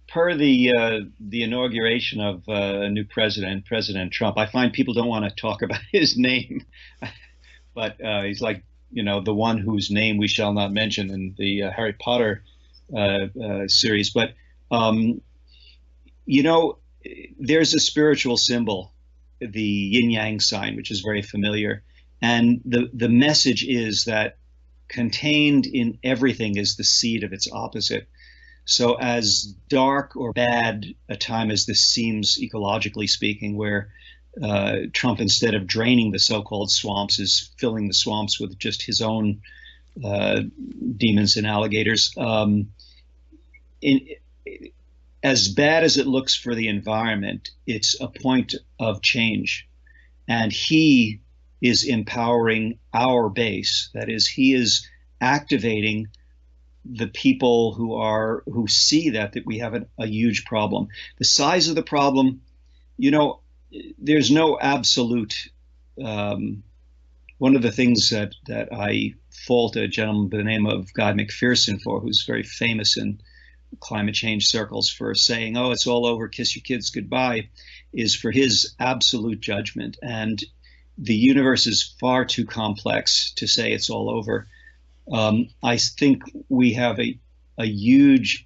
Per the inauguration of a new president, President Trump, I find people don't want to talk about his name, but he's like, the one whose name we shall not mention in the Harry Potter series. But um, you know, there's a spiritual symbol, the yin yang sign, which is very familiar, and the message is that contained in everything is the seed of its opposite. So, as dark or bad a time as this seems, ecologically speaking, where Trump, instead of draining the so-called swamps, is filling the swamps with just his own uh, demons and alligators. In, as bad as it looks for the environment, it's a point of change, and he is empowering our base. That is, he is activating the people who see that we have a huge problem. The size of the problem, you know, there's no absolute. Um, One of the things that I fault a gentleman by the name of Guy McPherson for, who's very famous in climate change circles for saying, "Oh, it's all over, kiss your kids goodbye," is for his absolute judgment. And the universe is far too complex to say it's all over. I think we have a huge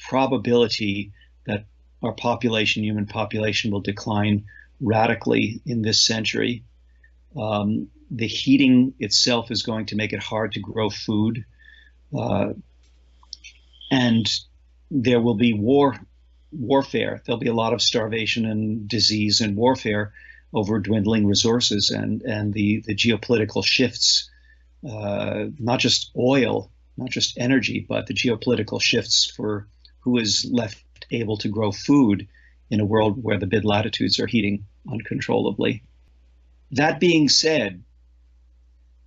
probability that our population, human population, will decline radically in this century. The heating itself is going to make it hard to grow food, uh, and there will be warfare. There'll be a lot of starvation and disease and warfare over dwindling resources and the geopolitical shifts, not just oil, not just energy, but the geopolitical shifts for who is left able to grow food in a world where the mid latitudes are heating uncontrollably. That being said,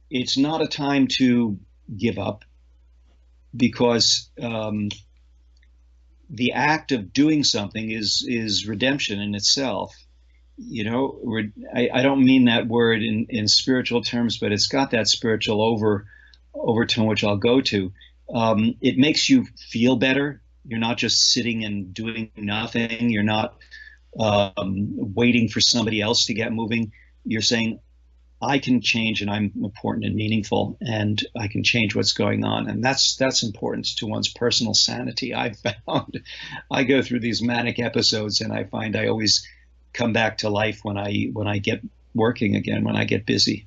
it's not a time to give up because the act of doing something is redemption in itself. I don't mean that word in spiritual terms, but it's got that spiritual overtone, which I'll go to. It makes you feel better. You're not just sitting and doing nothing. You're not waiting for somebody else to get moving. You're saying, I can change, and I'm important and meaningful, and I can change what's going on, and that's important to one's personal sanity. I've found I go through these manic episodes, and I find I always come back to life when I get working again, when I get busy.